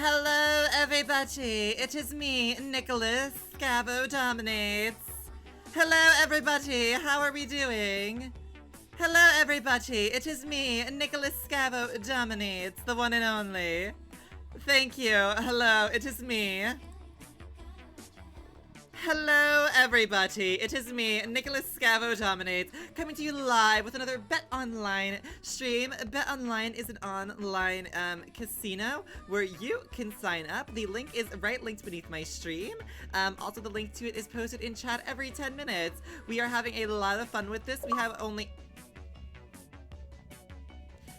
Hello, everybody. It is me, Nicholas Dominates. Hello, everybody. How are we doing? Hello, everybody. It is me, Nicholas Dominates, the one and only. Thank you. Hello, it is me. Hello, everybody. It is me, Nicholas Dominates, coming to you live with another Bet Online stream. Bet Online is an online casino where you can sign up. The link is right linked beneath my stream. Also, the link to it is posted in chat every 10 minutes. We are having a lot of fun with this. We have only...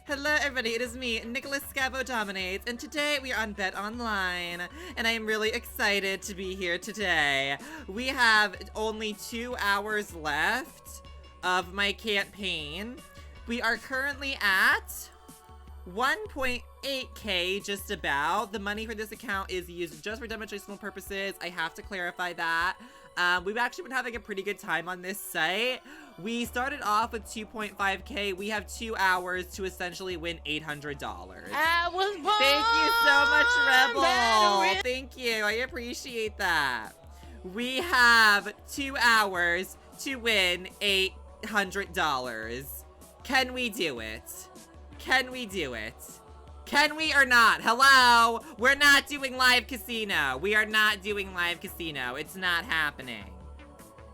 Hello everybody, it is me, Nicholas Dominates, and today we are on Bet Online, and I am really excited to be here today. We have only 2 hours left of my campaign. We are currently at 1.8k just about. The money for this account is used just for demonstrational purposes. I have to clarify that. We've actually been having a pretty good time on this site. We started off with 2.5k. We have 2 hours to essentially win $800. I was born. Thank you so much, Rebel. Thank you. I appreciate that. We have 2 hours to win $800. Can we do it? Can we do it? Can we or not? Hello? We're not doing live casino. We are not doing live casino. It's not happening.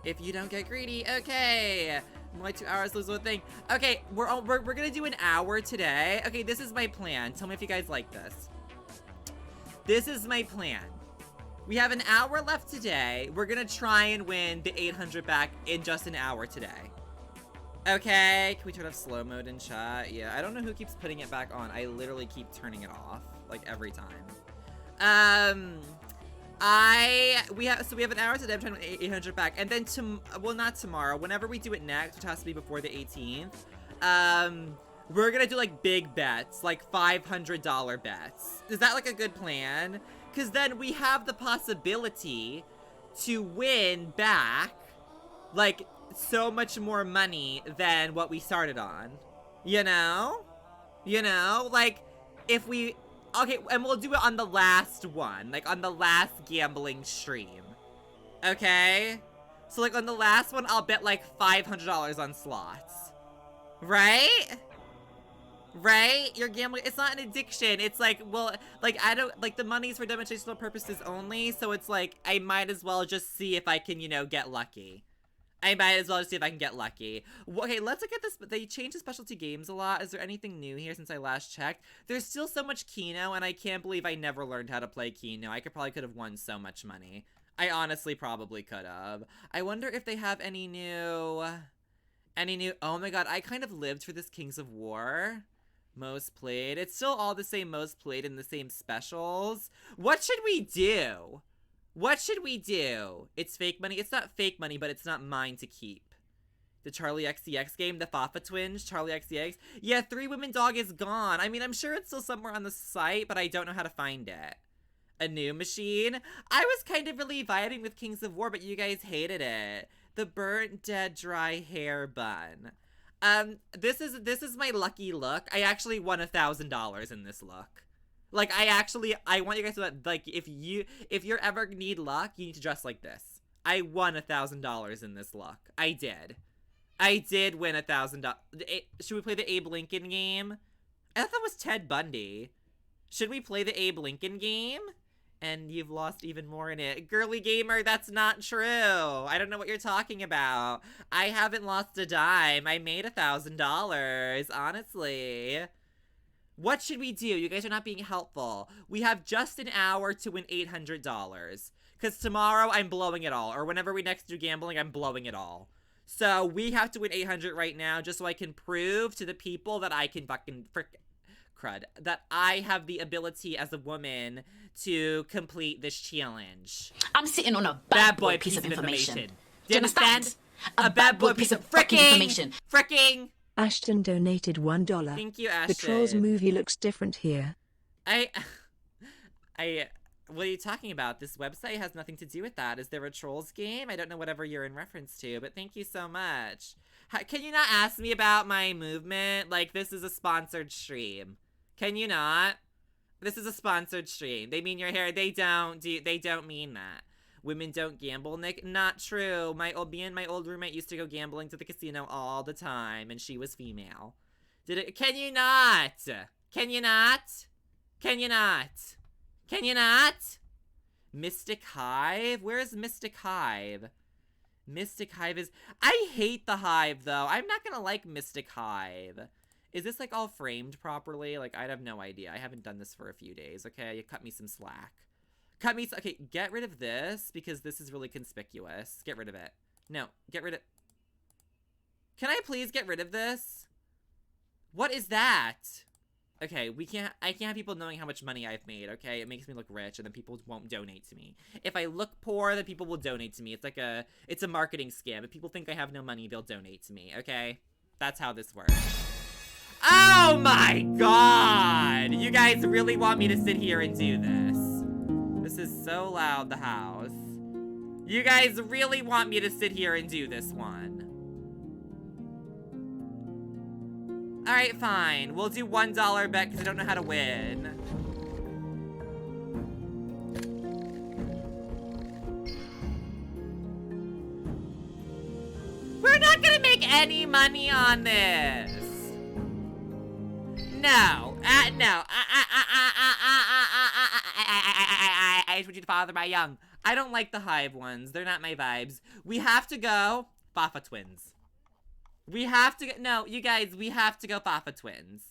If you don't get greedy, okay. Only 2 hours lose one thing. Okay, we're gonna do an hour today. Okay, this is my plan. Tell me if you guys like this. This is my plan. We have an hour left today. We're gonna try and win the 800 back in just an hour today. Okay, can we turn off slow mode in chat? Yeah, I don't know who keeps putting it back on. I literally keep turning it off, like, every time. We have an hour today. I'm trying to win 800 back, and then well, not tomorrow. Whenever we do it next, which has to be before the 18th, we're gonna do like big bets, like $500 bets. Is that like a good plan? Because then we have the possibility to win back, like, so much more money than what we started on. You know? You know? Like, if we... Okay, and we'll do it on the last one. Like, on the last gambling stream. Okay? So, like, on the last one, I'll bet, like, $500 on slots. Right? Right? You're gambling. It's not an addiction. It's like, well, like, I don't... Like, the money's for demonstrational purposes only, so it's like, I might as well just see if I can, you know, get lucky. I might as well just see if I can get lucky. Okay, let's look at this. They changed the specialty games a lot. Is there anything new here since I last checked? There's still so much Keno, and I can't believe I never learned how to play Keno. I could have won so much money. I honestly probably could have. I wonder if they have any new... Oh my god, I kind of lived for this Kings of War. Most played. It's still all the same most played in the same specials. What should we do? What should we do? It's fake money. It's not fake money, but it's not mine to keep. The Charlie XCX game, the Fafa twins, Charlie XCX. Yeah, 3 Women Dog is gone. I mean, I'm sure it's still somewhere on the site, but I don't know how to find it. A new machine? I was kind of really vibing with Kings of War, but you guys hated it. The burnt, dead, dry hair bun. This is my lucky look. I actually won $1,000 in this look. Like, I want you guys to know that, like, if you ever need luck, you need to dress like this. I won $1,000 in this look. I did win $1,000. Should we play the Abe Lincoln game? I thought that was Ted Bundy. Should we play the Abe Lincoln game? And you've lost even more in it. Girly gamer, that's not true. I don't know what you're talking about. I haven't lost a dime. I made $1,000, honestly. What should we do? You guys are not being helpful. We have just an hour to win $800. Because tomorrow, I'm blowing it all. Or whenever we next do gambling, I'm blowing it all. So, we have to win 800 right now just so I can prove to the people that I can fucking crud. That I have the ability as a woman to complete this challenge. I'm sitting on a bad boy piece of information. Do you understand? A bad boy piece of fricking information. Fricking! Ashton donated $1. Thank you, Ashton. The Trolls movie looks different here. What are you talking about? This website has nothing to do with that. Is there a Trolls game? I don't know whatever you're in reference to, but thank you so much. Can you not ask me about my movement? Like, this is a sponsored stream. Can you not? This is a sponsored stream. They mean your hair. They don't mean that. Women don't gamble, Nick. Not true. Me and my old roommate used to go gambling to the casino all the time, and she was female. Can you not? Can you not? Can you not? Can you not? Mystic Hive? Where is Mystic Hive? Mystic Hive is... I hate the Hive, though. I'm not gonna like Mystic Hive. Is this, like, all framed properly? Like, I have no idea. I haven't done this for a few days, okay? You cut me some slack. Okay, get rid of this, because this is really conspicuous. Get rid of it. No, get rid of... Can I please get rid of this? What is that? Okay, I can't have people knowing how much money I've made, okay? It makes me look rich, and then people won't donate to me. If I look poor, then people will donate to me. It's a marketing scam. If people think I have no money, they'll donate to me, okay? That's how this works. Oh my god! You guys really want me to sit here and do this. This is so loud, the house. You guys really want me to sit here and do this one. Alright, fine. We'll do $1 bet because I don't know how to win. We're not gonna make any money on this. No. No. I just want you to father my young. I don't like the Hive ones. They're not my vibes. We have to go Fafa Twins. We have to go. No, you guys, we have to go Fafa Twins.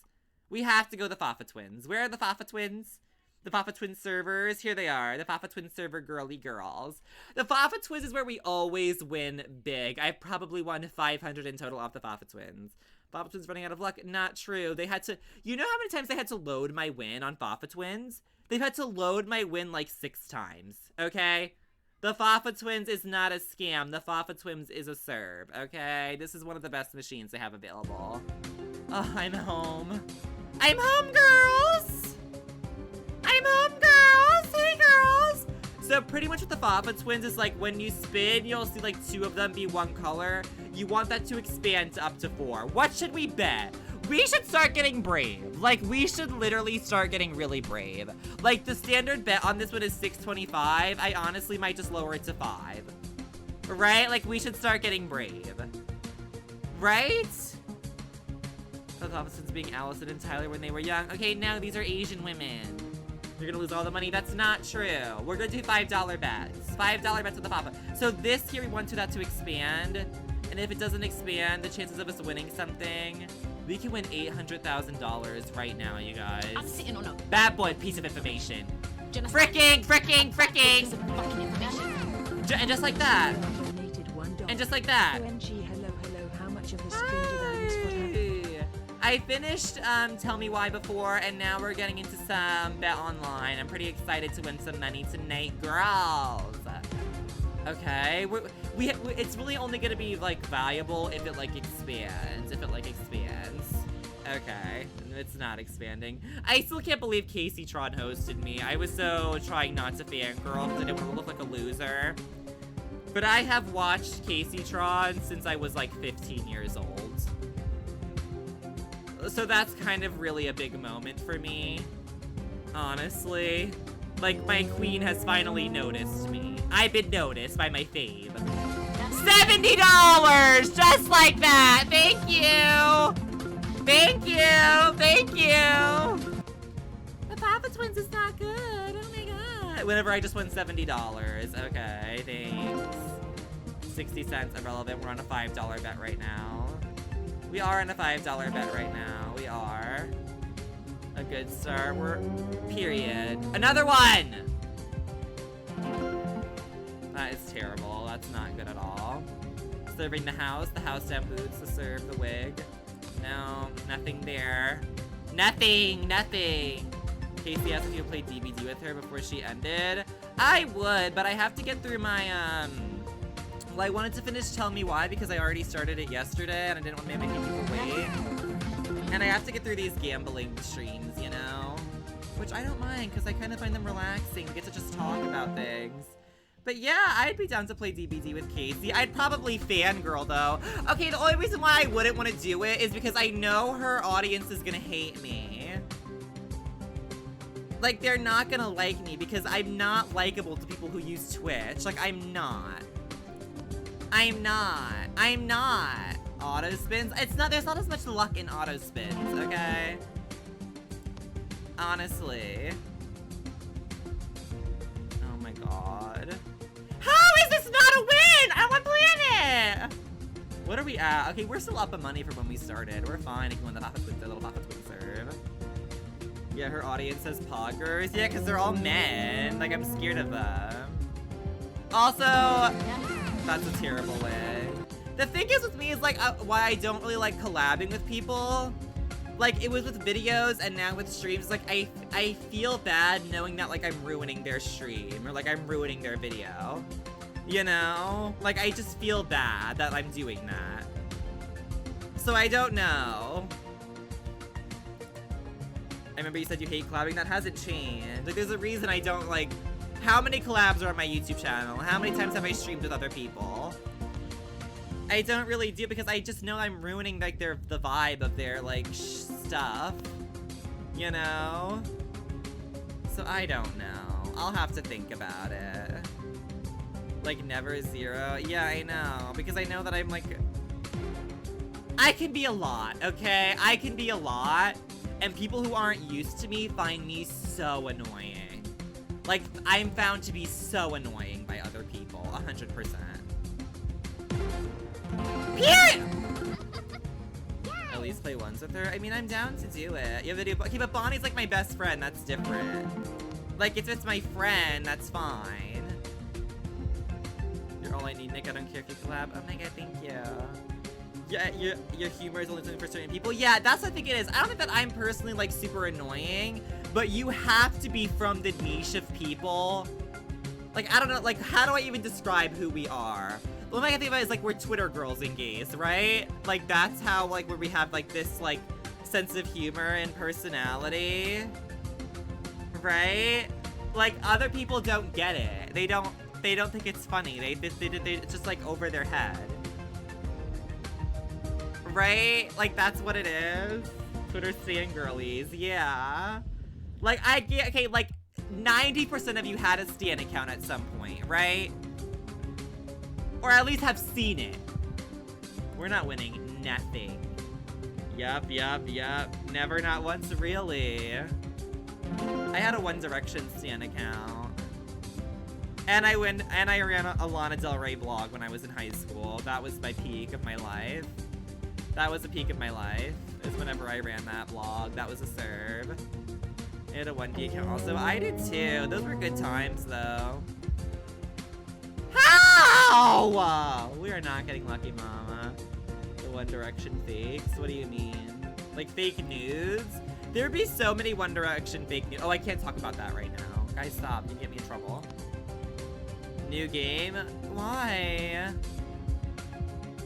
We have to go the Fafa Twins. Where are the Fafa Twins? The Fafa Twin servers. Here they are. The Fafa Twin server girly girls. The Fafa Twins is where we always win big. I've probably won 500 in total off the Fafa Twins. Fafa Twins running out of luck. Not true. They had to... You know how many times they had to load my win on Fafa Twins? They've had to load my win like 6 times. Okay? The Fafa Twins is not a scam. The Fafa Twins is a serve. Okay? This is one of the best machines they have available. Oh, I'm home. I'm home, girls! I'm home, girls! Hey, girls! So pretty much with the Fafa Twins is like when you spin, you'll see like 2 of them be one color. You want that to expand to up to 4. What should we bet? We should start getting brave. Like, we should literally start getting really brave. Like, the standard bet on this one is $6.25. I honestly might just lower it to 5. Right? Like, we should start getting brave. Right? The Fafa Twins being Allison and Tyler when they were young. Okay, now these are Asian women. You're gonna lose all the money. That's not true. We're gonna do $5 bets. $5 bets with the Fafa. So this here, we want that to expand. And if it doesn't expand, the chances of us winning something, we can win $800,000 right now, you guys. I'm sitting on a bad boy piece of information. Fricking! Fricking! And just like that. Donated $1. And just like that. OMG, hello, how much of the stream did I miss? What happened? I finished Tell Me Why before, and now we're getting into some Bet Online. I'm pretty excited to win some money tonight, girls. Okay, it's really only gonna be, like, valuable if it, like, expands. Okay, it's not expanding. I still can't believe Casey Tron hosted me. I was so trying not to fangirl because I didn't want to look like a loser. But I have watched Casey Tron since I was, like, 15 years old. So that's kind of really a big moment for me, honestly. Like, my queen has finally noticed me. I've been noticed by my fave. $70! Just like that! Thank you! Thank you! Thank you! The Fafa Twins is not good. Oh my god. Whenever I just won $70. Okay, thanks. 60 cents, irrelevant. We're on a $5 bet right now. We are on a $5 bet right now. We are. A good start. Period. Another one! That is terrible. That's not good at all. Serving the house down boots to serve the wig. No, nothing there. Nothing! Casey asked if you would play DVD with her before she ended. I would, but I have to get through my, well, I wanted to finish Tell Me Why because I already started it yesterday and I didn't want to make people wait. And I have to get through these gambling streams, you know? Which I don't mind, because I kind of find them relaxing. We get to just talk about things. But yeah, I'd be down to play DBD with Casey. I'd probably fangirl, though. Okay, the only reason why I wouldn't want to do it is because I know her audience is gonna hate me. Like, they're not gonna like me because I'm not likable to people who use Twitch. Like, I'm not. Auto spins? There's not as much luck in auto spins, okay? Honestly. Oh my god. How is this not a win? I want to play it! What are we at? Okay, we're still up in money from when we started. We're fine if you win the little Papa Twin serve. Yeah, her audience says poggers. Yeah, because they're all men. Like, I'm scared of them. Also, that's a terrible way. The thing is with me is, like, why I don't really like collabing with people. Like, it was with videos and now with streams. Like, I feel bad knowing that, like, I'm ruining their stream. Or, like, I'm ruining their video. You know? Like, I just feel bad that I'm doing that. So I don't know. I remember you said you hate collabing. That hasn't changed. Like, there's a reason I don't, like... How many collabs are on my YouTube channel? How many times have I streamed with other people? I don't really do because I just know I'm ruining, like, the vibe of their, like, stuff. You know? So I don't know. I'll have to think about it. Like, never zero? Yeah, I know. Because I know that I'm, like... I can be a lot, okay? I can be a lot. And people who aren't used to me find me so annoying. Like, I'm found to be so annoying by other people, 100%. Period! At least play ones with her. I mean, I'm down to do it. You have to do, okay, but Bonnie's like my best friend. That's different. Like, if it's my friend, that's fine. You're all I need, Nick. I don't care if you collab. Oh my god, thank you. Yeah, your humor is only something for certain people. Yeah, that's what I think it is. I don't think that I'm personally, like, super annoying, but you have to be from the niche of people. Like, I don't know, like, how do I even describe who we are? The only thing I can think about is, like, we're Twitter girls and gays, right? Like, that's how, like, where we have, like, this, like, sense of humor and personality. Right? Like, other people don't get it. They don't think it's funny. It's just, like, over their head. Right? Like, that's what it is. Twitter stan girlies. Yeah. Like, I get, okay, like, 90% of you had a stan account at some point, right? Or at least have seen it. We're not winning nothing. Yup. Never, not once, really. I had a One Direction stan account. And I ran a Lana Del Rey blog when I was in high school. That was my peak of my life. That was the peak of my life. It was whenever I ran that blog. That was a serve. I had a 1D account also. I did too. Those were good times though. How? We are not getting lucky, mama. The One Direction fakes? What do you mean? Like fake news? There'd be so many One Direction fake news. Oh, I can't talk about that right now. Guys, stop. You get me in trouble. New game? Why?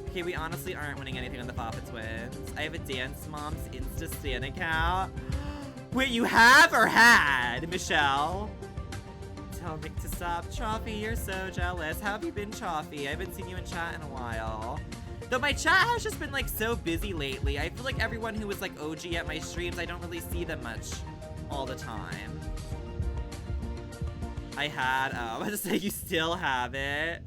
Okay, we honestly aren't winning anything on the Papa Twins. I have a Dance Mom's Insta Stan account. Wait, you have or had, Michelle? Tell Nick to stop. Choffy, you're so jealous. How have you been, Choffy? I haven't seen you in chat in a while. Though my chat has just been, like, so busy lately. I feel like everyone who was, like, OG at my streams, I don't really see them much all the time. I had, I was to say, you still have it.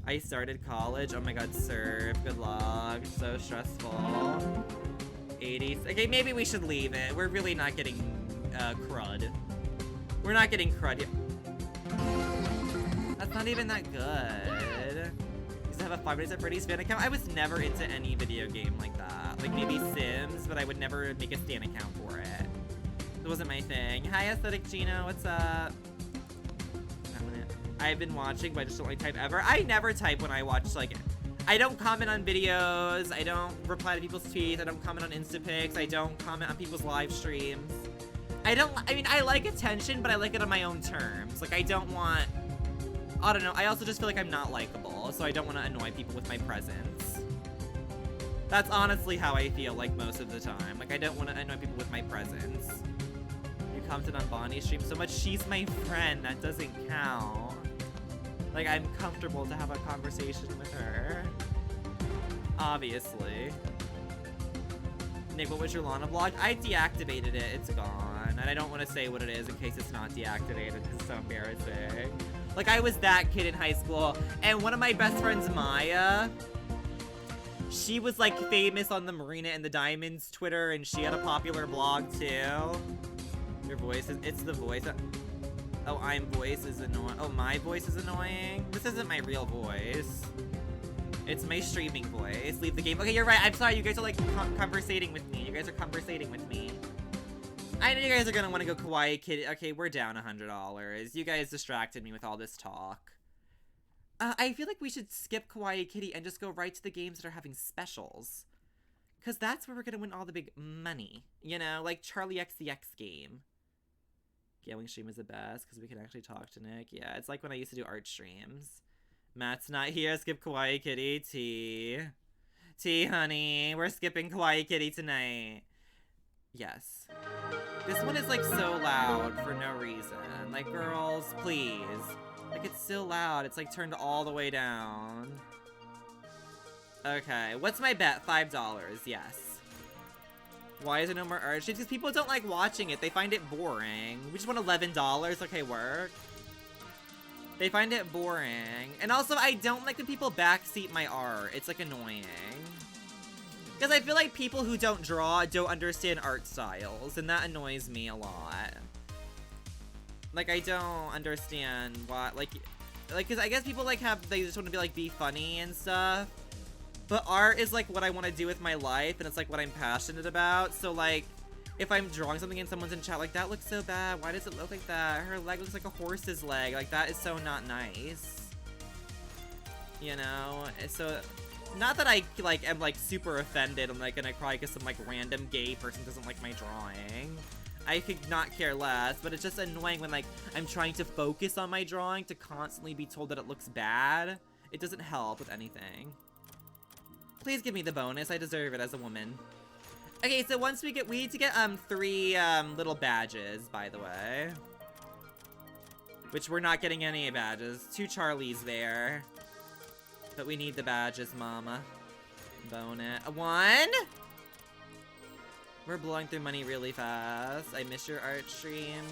I started college. Oh my god, serve. Good luck. So stressful. 80s. Okay, maybe we should leave it. We're really not getting, crud. We're not getting crud yet. That's not even that good. Used to have a 5 Days at Freddy's fan account. I was never into any video game like that. Like maybe Sims, but I would never make a stan account for it. It wasn't my thing. Hi, Aesthetic Gino. What's up? I've been watching, but I just don't like type ever. I never type when I watch, like, I don't comment on videos. I don't reply to people's tweets. I don't comment on Instapics. I don't comment on people's live streams. I mean, I like attention, but I like it on my own terms. Like, I don't want, I don't know. I also just feel like I'm not likable, so I don't want to annoy people with my presence. That's honestly how I feel, like, most of the time. Like, I don't want to annoy people with my presence. You commented on Bonnie's stream so much. She's my friend. That doesn't count. Like, I'm comfortable to have a conversation with her. Obviously. Nick, what was your Lana blog? I deactivated it. It's gone. And I don't want to say what it is in case it's not deactivated because it's so embarrassing. Like, I was that kid in high school, and one of my best friends, Maya, she was, like, famous on the Marina and the Diamonds Twitter, and she had a popular blog, too. Your voice is- it's the voice. Oh, I'm voice is annoying. Oh, my voice is annoying? This isn't my real voice. It's my streaming voice. Leave the game. Okay, you're right. I'm sorry. You guys are, like, conversating with me. You guys are conversating with me. I know you guys are gonna want to go Kawaii Kitty. Okay, we're down $100. You guys distracted me with all this talk. I feel like we should skip Kawaii Kitty and just go right to the games that are having specials. Because that's where we're gonna win all the big money. You know, like Charlie XCX game. Gambling stream is the best because we can actually talk to Nick. Yeah, it's like when I used to do art streams. Matt's not here. Skip Kawaii Kitty. T, honey. We're skipping Kawaii Kitty tonight. Yes. This one is, like, so loud for no reason. Like, girls, please. Like, it's so loud. It's, like, turned all the way down. Okay. What's my bet? $5. Yes. Why is there no more art? Because people don't like watching it. They find it boring. We just want $11. Okay, work. They find it boring. And also, I don't like when people backseat my art. It's, like, annoying. Because I feel like people who don't draw don't understand art styles, and that annoys me a lot. Like, I don't understand why, like, because I guess people, like, they just want to be, like, be funny and stuff. But art is, like, what I want to do with my life, and it's, like, what I'm passionate about. So, like, if I'm drawing something and someone's in chat, like, that looks so bad. Why does it look like that? Her leg looks like a horse's leg. Like, that is so not nice. You know? So... Not that I, like, am, like, super offended. I'm, like, gonna cry because some, like, random gay person doesn't like my drawing. I could not care less, but it's just annoying when, like, I'm trying to focus on my drawing to constantly be told that it looks bad. It doesn't help with anything. Please give me the bonus. I deserve it as a woman. Okay, so once we need to get, 3, little badges, by the way. Which we're not getting any badges. 2 Charlies there. But we need the badges, mama. Bonus. 1? We're blowing through money really fast. I miss your art streams.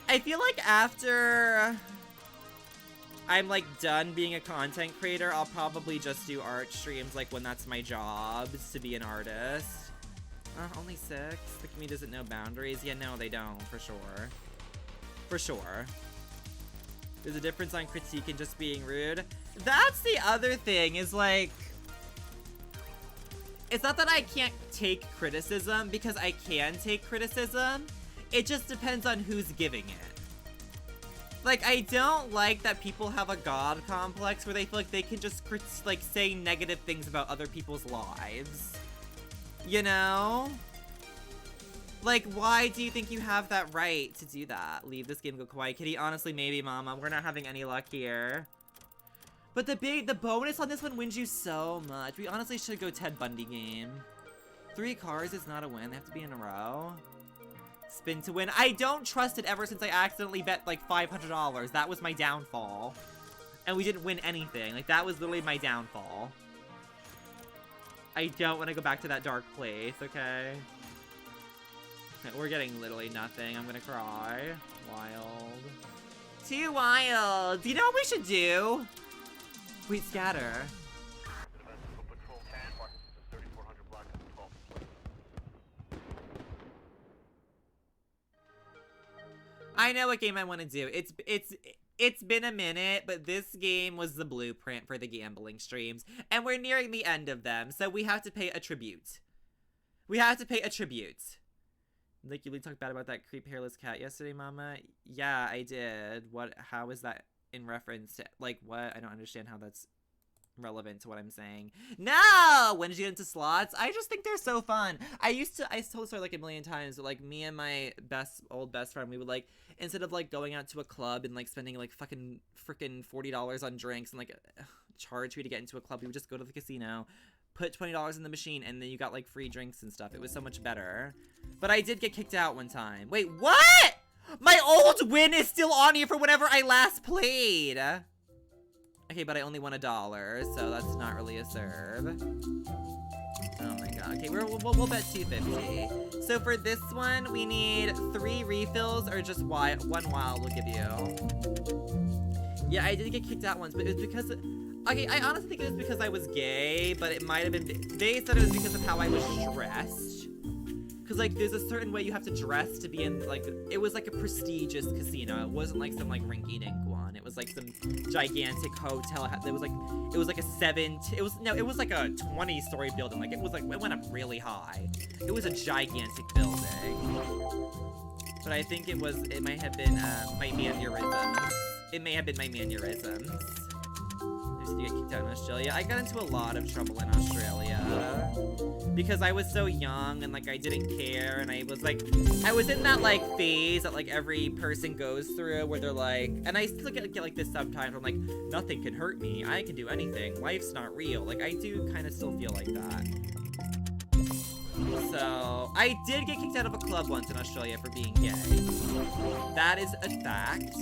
I feel like after I'm, like, done being a content creator, I'll probably just do art streams, like, when that's my job, is to be an artist. Only 6? The community doesn't know boundaries? Yeah, no, they don't, for sure. For sure. There's a difference on critique and just being rude. That's the other thing, is like... It's not that I can't take criticism, because I can take criticism. It just depends on who's giving it. Like, I don't like that people have a god complex where they feel like they can just, like, say negative things about other people's lives. You know? Like, why do you think you have that right to do that? Leave this game, go Kawaii Kitty. Honestly, maybe, mama. We're not having any luck here. But the bonus on this one wins you so much. We honestly should go Ted Bundy game. 3 cars is not a win. They have to be in a row. Spin to win. I don't trust it ever since I accidentally bet, like, $500. That was my downfall. And we didn't win anything. Like, that was literally my downfall. I don't want to go back to that dark place, okay? We're getting literally nothing. I'm gonna cry. Wild. Too wild. Do you know what we should do? Wait, scatter. I know what game I want to do. It's been a minute, but this game was the blueprint for the gambling streams, and we're nearing the end of them, so we have to pay a tribute. We have to pay a tribute. Like, you talked bad about that creep hairless cat yesterday, mama? Yeah, I did. What? How is that in reference to, like, what? I don't understand how that's relevant to what I'm saying. No! When did you get into slots? I just think they're so fun. I told this story like a million times, but, like, me and my old best friend, we would, like, instead of, like, going out to a club and, like, spending, like, freaking $40 on drinks and, like, charge you to get into a club, we would just go to the casino, put $20 in the machine, and then you got, like, free drinks and stuff. It was so much better. But I did get kicked out one time. Wait, what? My old win is still on here for whenever I last played. Okay, but I only won $1, so that's not really a serve. Oh my god. Okay, we'll bet 250. So for this one, we need 3 refills or just one wild will give you. Yeah, I did get kicked out once, but it was because... Okay, I honestly think it was because I was gay, but it might have been... They said it was because of how I was dressed. Because, like, there's a certain way you have to dress to be in, like... It was, like, a prestigious casino. It wasn't, like, some, like, rinky-dink one. It was, like, some gigantic hotel. It was, like, a 7... It was, like, a 20-story building. Like, it went up really high. It was a gigantic building. But I think it might have been, my mannerisms. It may have been my mannerisms. I used to get kicked out in Australia. I got into a lot of trouble in Australia. Because I was so young and, like, I didn't care. And I was in that, like, phase that, like, every person goes through where they're like... And I still get like, this sometimes where I'm like, nothing can hurt me. I can do anything. Life's not real. Like, I do kind of still feel like that. So, I did get kicked out of a club once in Australia for being gay. That is a fact.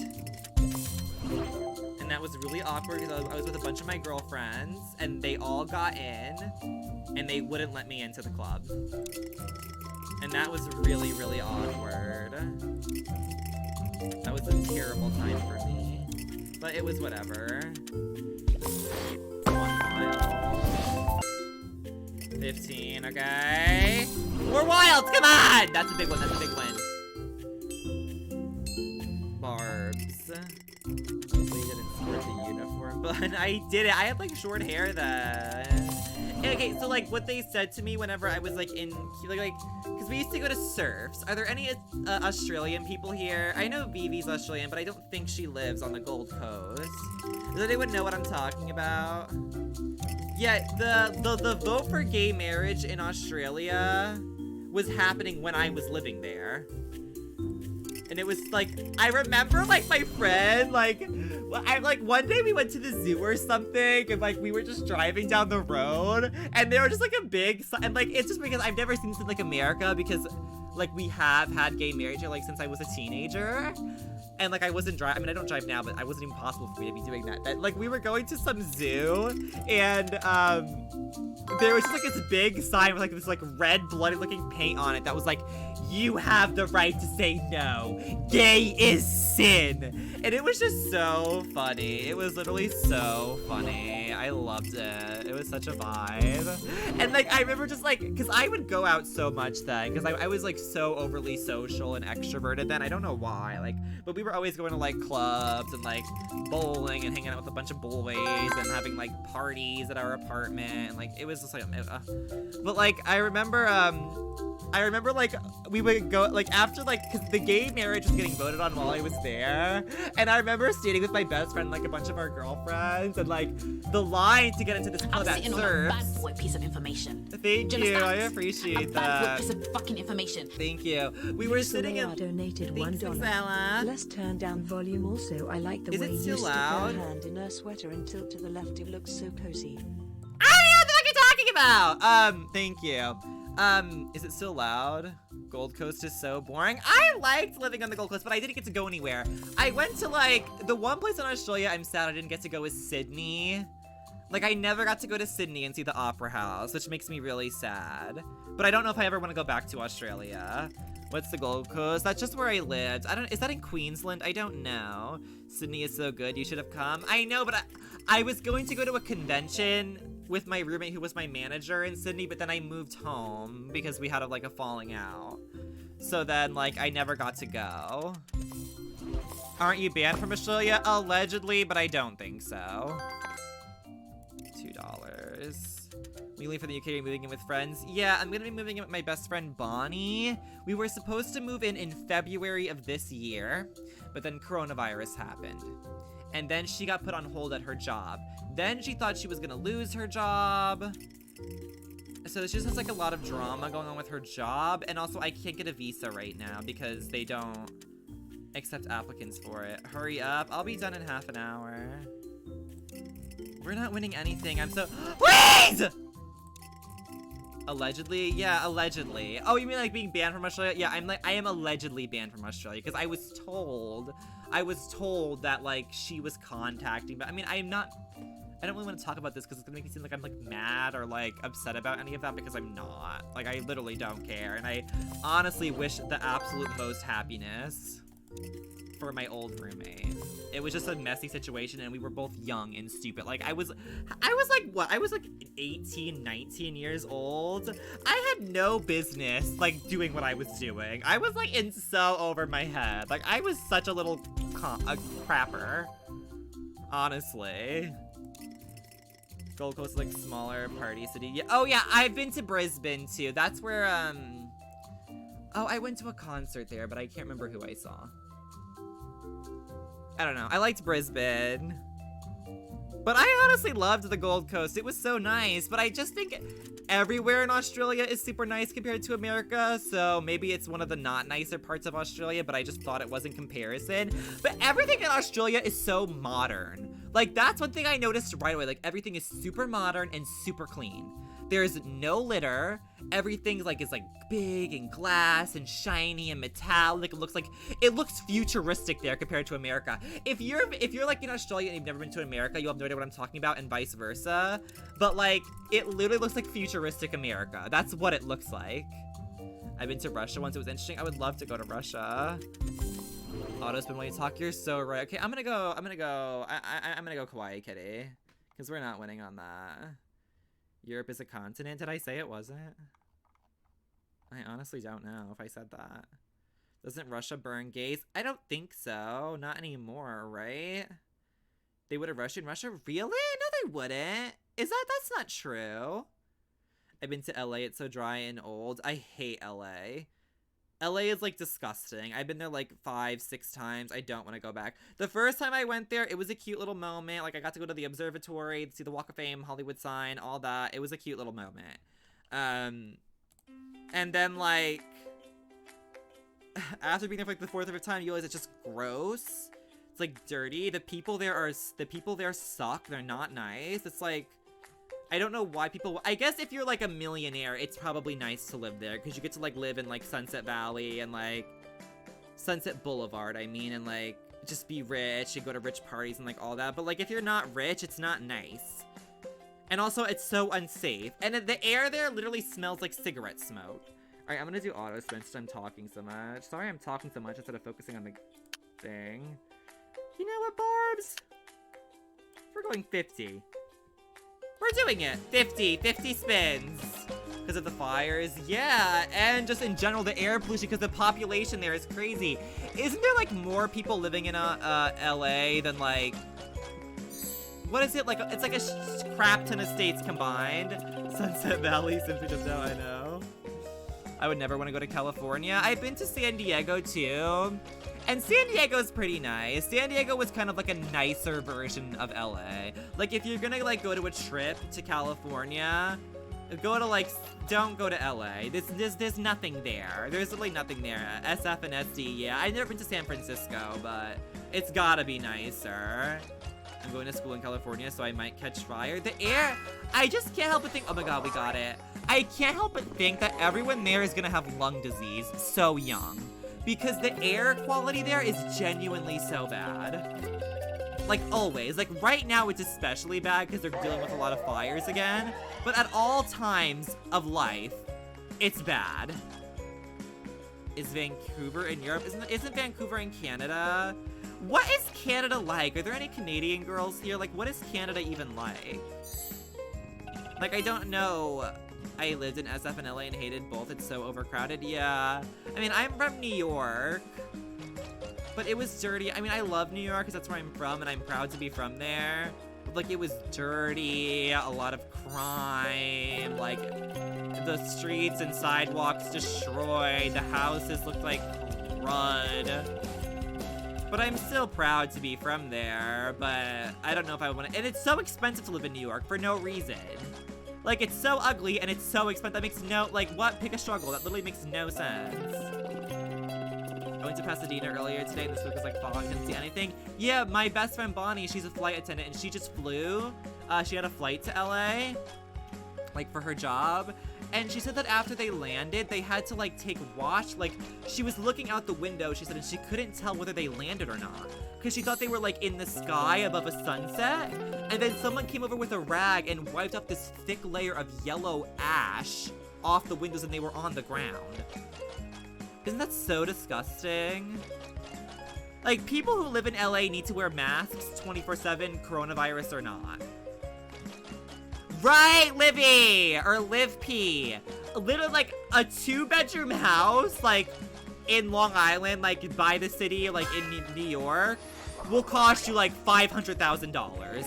And that was really awkward because I was with a bunch of my girlfriends and they all got in and they wouldn't let me into the club. And that was really, really awkward. That was a terrible time for me. But it was whatever. 1 mile. 15, okay. More wilds, come on! That's a big one, that's a big win. Barbs. Hopefully you didn't sport the uniform, but I did it. I had, like, short hair then. Okay, so, like, what they said to me whenever I was, like, in, like, because we used to go to surfs. Are there any Australian people here? I know Vivi's Australian, but I don't think she lives on the Gold Coast. Does anyone know what I'm talking about? Yeah, the vote for gay marriage in Australia was happening when I was living there. And it was, like, I remember, like, my friend, like, one day we went to the zoo or something, and, like, we were just driving down the road, and there were just, like, a big, and, like, it's just because I've never seen this in, like, America, because, like, we have had gay marriage, like, since I was a teenager. And, like, I wasn't driving. I mean, I don't drive now, but it wasn't even possible for me to be doing that. But, like, we were going to some zoo, and, there was just, like, this big sign with, like, this, like, red, bloody-looking paint on it that was, like, you have the right to say no. Gay is sin. And it was just so funny. It was literally so funny. I loved it. It was such a vibe. And, like, I remember just, like, because I would go out so much then, because I was, like, so overly social and extroverted then. I don't know why, like, but we were always going to, like, clubs and, like, bowling and hanging out with a bunch of boys and having, like, parties at our apartment. And, like, it was just, like, but, like, I remember, like, we would go, like, after, like, because the gay marriage was getting voted on while I was there, and I remember standing with my best friend, like, a bunch of our girlfriends, and, like, the line to get into this club at Surfs. On a bad boy piece of information. Thank you, I appreciate that. A bad boy piece of fucking information. Thank you. We were sitting in... donated $1. Let's turn down volume also. I like the way you stick your hand in her sweater and tilt to the left. It looks so cozy. I don't know what you're talking about! Thank you. Is it still loud? Gold Coast is so boring. I liked living on the Gold Coast, but I didn't get to go anywhere. I went to, like, the one place in Australia I'm sad I didn't get to go is Sydney. Like, I never got to go to Sydney and see the Opera House, which makes me really sad. But I don't know if I ever want to go back to Australia. What's the Gold Coast? That's just where I lived. Is that in Queensland? I don't know. Sydney is so good. You should have come. I know, but I was going to go to a convention with my roommate who was my manager in Sydney, but then I moved home because we had, like, a falling out. So then, like, I never got to go. Aren't you banned from Australia? Allegedly, but I don't think so. $2. We leave for the UK, you're moving in with friends. Yeah, I'm gonna be moving in with my best friend, Bonnie. We were supposed to move in February of this year, but then coronavirus happened. And then she got put on hold at her job. Then she thought she was gonna lose her job. So she just has, like, a lot of drama going on with her job. And also, I can't get a visa right now because they don't accept applicants for it. Hurry up. I'll be done in half an hour. We're not winning anything. I'm so... Please! Allegedly? Yeah, allegedly. Oh, you mean, like, being banned from Australia? Yeah, I am allegedly banned from Australia because I was told that, like, she was contacting, but I mean, I don't really want to talk about this because it's gonna make me seem like I'm like mad or like upset about any of that, because I'm not. Like, I literally don't care, and I honestly wish the absolute most happiness for my old roommate. It was just a messy situation, and we were both young and stupid. Like, I was like, what? I was like 18, 19 years old. I had no business, like, doing what I was doing. I was, like, so over my head. Like, I was such a little crapper. Honestly. Gold Coast is, like, smaller party city. Yeah. Oh, yeah, I've been to Brisbane, too. That's where, oh, I went to a concert there, but I can't remember who I saw. I don't know. I liked Brisbane. But I honestly loved the Gold Coast. It was so nice. But I just think everywhere in Australia is super nice compared to America. So maybe it's one of the not nicer parts of Australia, but I just thought it was in comparison. But everything in Australia is so modern. Like, that's one thing I noticed right away. Like, everything is super modern and super clean. There's no litter. Everything's like is like big and glass and shiny and metallic. It looks futuristic there compared to America. If you're like in Australia and you've never been to America, you'll have no idea what I'm talking about, and vice versa. But like, it literally looks like futuristic America. That's what it looks like. I've been to Russia once. It was interesting. I would love to go to Russia. Autospin while you talk. You're so right. Okay, I'm gonna go Kawaii Kitty, because we're not winning on that. Europe is a continent? Did I say it wasn't? I honestly don't know if I said that. Doesn't Russia burn gays? I don't think so. Not anymore, right? They would have Russia in Russia? Really? No, they wouldn't. That's not true. I've been to LA. It's so dry and old. I hate LA. LA is like disgusting. I've been there like 5-6 times. I don't want to go back. The first time I went there, it was a cute little moment. Like, I got to go to the observatory, see the Walk of Fame, Hollywood sign, all that. It was a cute little moment. And then like, after being there for like the 4th or 5th time, you realize it's just gross. It's like dirty. The people there suck. They're not nice. It's like, I don't know why people... I guess if you're, like, a millionaire, it's probably nice to live there, because you get to, like, live in, like, Sunset Valley and, like, Sunset Boulevard, I mean, and, like, just be rich and go to rich parties and, like, all that. But, like, if you're not rich, it's not nice. And also, it's so unsafe. And the air there literally smells like cigarette smoke. Alright, I'm gonna do auto spin since I'm talking so much. Sorry I'm talking so much instead of focusing on the thing. You know what, Barbs? We're going 50. We're doing it! 50 spins! Because of the fires, yeah, and just in general, the air pollution, because the population there is crazy. Isn't there, like, more people living in LA than, like, what is it? Like, it's like a crap ton of states combined. Sunset Valley, simply just now, I know. I would never want to go to California. I've been to San Diego, too. And San Diego's pretty nice. San Diego was kind of like a nicer version of LA. Like, if you're gonna, like, go to a trip to California, go to, like, don't go to LA. There's nothing there. There's really nothing there. SF and SD, yeah. I've never been to San Francisco, but it's gotta be nicer. I'm going to school in California, so I might catch fire. The air, I just can't help but think, oh my god, we got it. I can't help but think that everyone there is gonna have lung disease so young. Because the air quality there is genuinely so bad. Like, always. Like, right now it's especially bad because they're dealing with a lot of fires again. But at all times of life, it's bad. Is Vancouver in Europe? Isn't Vancouver in Canada? What is Canada like? Are there any Canadian girls here? Like, what is Canada even like? Like, I don't know. I lived in SF and LA and hated both. It's so overcrowded. Yeah. I mean, I'm from New York. But it was dirty. I mean, I love New York because that's where I'm from and I'm proud to be from there. But, like, it was dirty. A lot of crime. Like, the streets and sidewalks destroyed. The houses looked like crud. But I'm still proud to be from there. But I don't know if I want to. And it's so expensive to live in New York for no reason. Like, it's so ugly and it's so expensive. That makes no, like, what? Pick a struggle. That literally makes no sense. I went to Pasadena earlier today and this week was like fog. Couldn't see anything. Yeah, my best friend Bonnie, she's a flight attendant and she just flew. She had a flight to LA, like, for her job. And she said that after they landed, they had to, like, take watch. Like, she was looking out the window, she said, and she couldn't tell whether they landed or not. because she thought they were like in the sky above a sunset. And then someone came over with a rag and wiped off this thick layer of yellow ash off the windows, and they were on the ground. Isn't that so disgusting? Like, people who live in LA need to wear masks 24/7, coronavirus or not. Right, Livy! Or Liv P. Literally, like, a 2-bedroom house, like, in Long Island, like, by the city, like, in New York, will cost you, like, $500,000.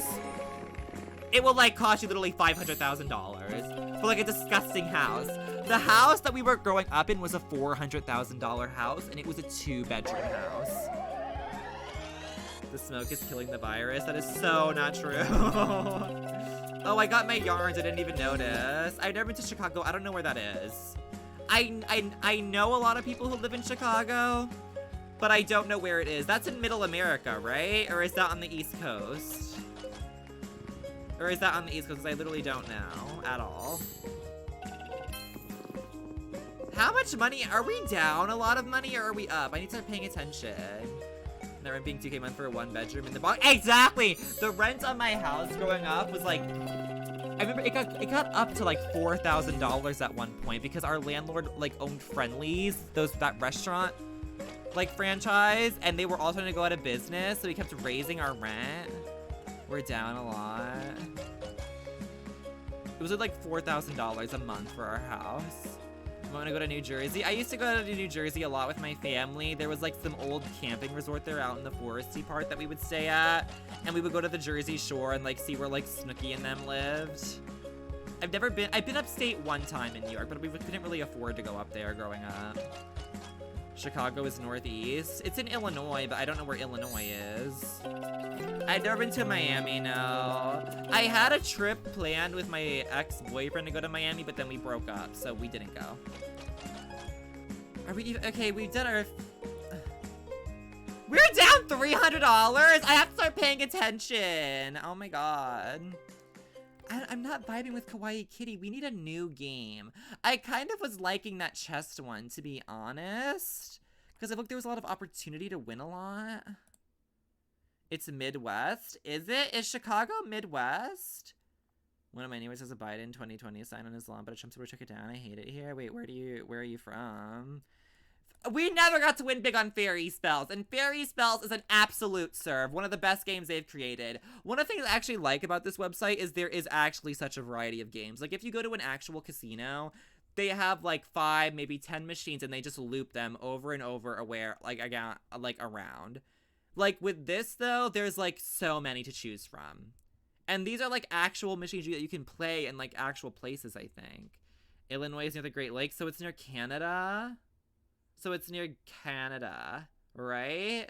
It will, like, cost you literally $500,000 for, like, a disgusting house. The house that we were growing up in was a $400,000 house, and it was a 2-bedroom house. The smoke is killing the virus. That is so not true. Oh, I got my yarns. I didn't even notice. I've never been to Chicago. I don't know where that is. I know a lot of people who live in Chicago, but I don't know where it is. That's in Middle America, right? Or is that on the East Coast? Or is that on the East Coast? Because I literally don't know at all. How much money? Are we down a lot of money, or are we up? I need to start paying attention. The rent being 2K a month for a 1-bedroom in the box. Exactly! The rent on my house growing up was like, I remember it got up to like $4,000 at one point because our landlord like owned Friendly's, that restaurant like franchise, and they were all trying to go out of business, so we kept raising our rent. We're down a lot. It was like $4,000 a month for our house. I want to go to New Jersey. I used to go to New Jersey a lot with my family. There was like some old camping resort there out in the foresty part that we would stay at. And we would go to the Jersey Shore and like see where like Snooki and them lived. I've been upstate one time in New York, but we couldn't really afford to go up there growing up. Chicago is northeast. It's in Illinois, but I don't know where Illinois is. I've never been to Miami, no. I had a trip planned with my ex-boyfriend to go to Miami, but then we broke up, so we didn't go. Are we even, okay, we've done our, we're down $300. I have to start paying attention. Oh my God. I'm not vibing with Kawaii Kitty. We need a new game. I kind of was liking that chest one, to be honest. Because I looked, there was a lot of opportunity to win a lot. It's Midwest. Is it? Is Chicago Midwest? One of my neighbors has a Biden 2020 sign on his lawn, but a Trump supporter took it down. I hate it here. Wait, where are you from? We never got to win big on Fairy Spells, and Fairy Spells is an absolute serve. One of the best games they've created. One of the things I actually like about this website is there is actually such a variety of games. Like, if you go to an actual casino, they have, like, 5, maybe 10 machines, and they just loop them over and over around. Like, with this, though, there's, like, so many to choose from. And these are, like, actual machines that you can play in, like, actual places, I think. Illinois is near the Great Lakes, so it's near Canada. So it's near Canada, right?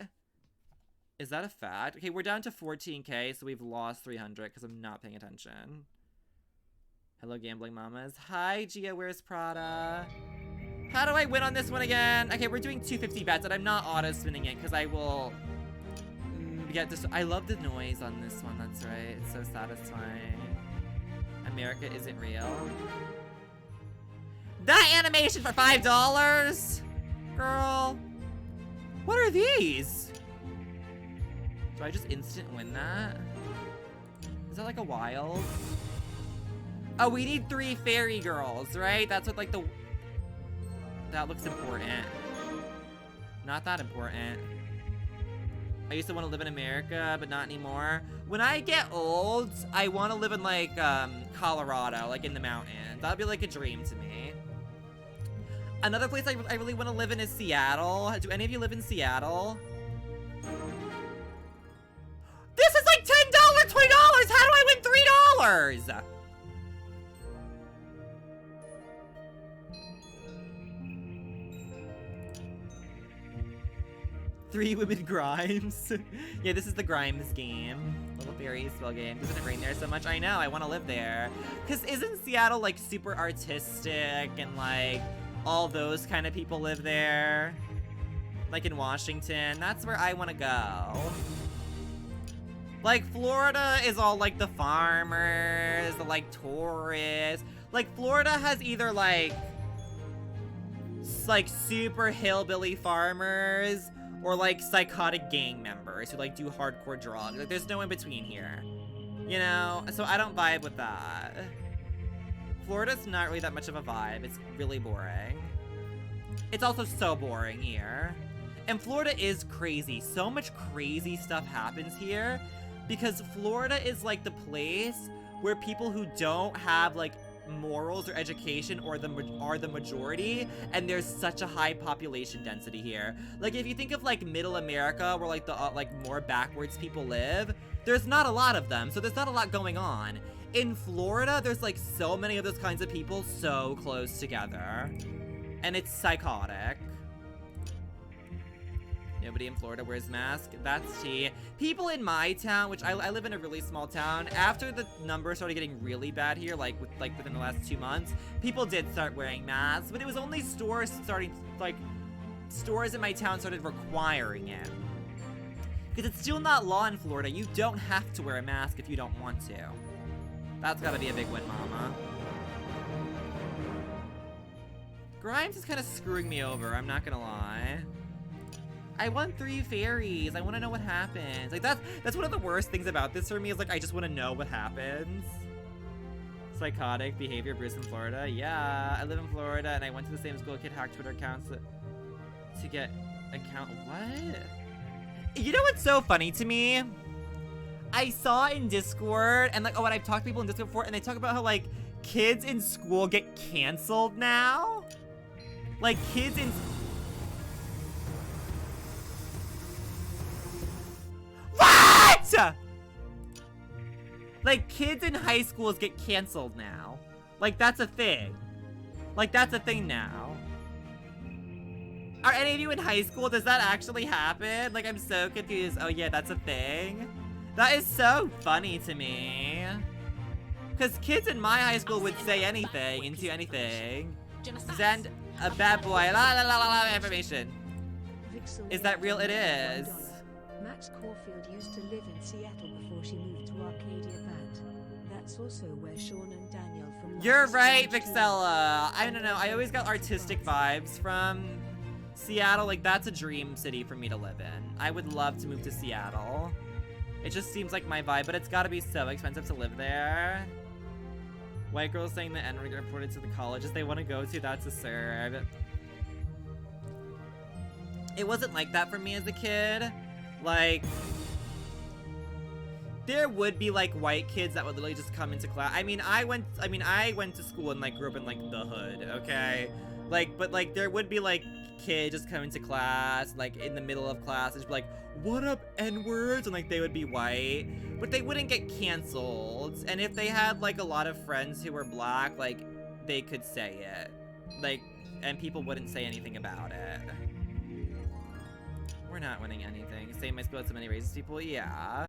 Is that a fact? Okay, we're down to 14K, so we've lost 300 because I'm not paying attention. Hello, Gambling Mamas. Hi, Gia, where's Prada? How do I win on this one again? Okay, we're doing 250 bets, and I'm not auto-spinning it because I will get this. I love the noise on this one, that's right. It's so satisfying. America isn't real. That animation for $5? Girl, what are these? Do I just instant win that? Is that like a wild? Oh, we need 3 fairy girls, right? That's what like that looks important. Not that important. I used to want to live in America, but not anymore. When I get old, I want to live in like Colorado, like in the mountains. That'd be like a dream to me. Another place I really want to live in is Seattle. Do any of you live in Seattle? This is like $10, $20! How do I win $3? 3 women Grimes. Yeah, this is the Grimes game. Little fairy spell game. Doesn't it rain there so much? I know, I want to live there. Because isn't Seattle like super artistic and like all those kind of people live there? Like in Washington. That's where I want to go. Like Florida is all like the farmers, the like tourists. Like Florida has either like super hillbilly farmers or like psychotic gang members who like do hardcore drugs. Like there's no in between here, you know? So I don't vibe with that. Florida's not really that much of a vibe. It's really boring. It's also so boring here. And Florida is crazy. So much crazy stuff happens here because Florida is like the place where people who don't have like morals or education are the majority, and there's such a high population density here. Like if you think of like middle America where like the like more backwards people live, there's not a lot of them, so there's not a lot going on. In Florida, there's like so many of those kinds of people so close together, and it's psychotic. Nobody in Florida wears masks. That's tea. People in my town, which I live in a really small town, after the numbers started getting really bad here, within the last 2 months, people did start wearing masks, but it was only stores in my town started requiring it. Because it's still not law in Florida. You don't have to wear a mask if you don't want to. That's gotta be a big win, mama. Grimes is kind of screwing me over, I'm not gonna lie. I want 3 fairies. I want to know what happens. Like that's one of the worst things about this for me is like I just want to know what happens. Psychotic behavior, Bruce in Florida. Yeah, I live in Florida and I went to the same school. Kid hacked Twitter accounts to get account. What? You know what's so funny to me? I saw in Discord and like and I've talked to people in Discord before and they talk about how like kids in school get canceled now. Like kids in What? Like, kids in high schools get canceled now. Like, that's a thing. Like, that's a thing now. Are any of you in high school? Does that actually happen? Like, I'm so confused. Oh, yeah, that's a thing? That is so funny to me. Because kids in my high school would say anything and do anything. Send a bad boy. La la la la la information. Is that real? It is. Max Caulfield used to live in Seattle before she moved to Arcadia Bat. That's also where Sean and Daniel from You're right, Vixella. I don't know. I always got artistic vibes from Seattle. Like, that's a dream city for me to live in. I would love to move to Seattle. It just seems like my vibe, but it's gotta be so expensive to live there. White girls saying the N-word reported to the colleges they want to go to. That's absurd. It wasn't like that for me as a kid. Like, there would be like white kids that would literally just come into class. I mean, I went to school and like grew up in like the hood, okay? Like, but like there would be like kids just come into class, like in the middle of class and just be like, what up, N-words? And like they would be white, but they wouldn't get canceled. And if they had like a lot of friends who were black, like they could say it. Like, and people wouldn't say anything about it. We're not winning anything. Save my spill to many racist people, yeah.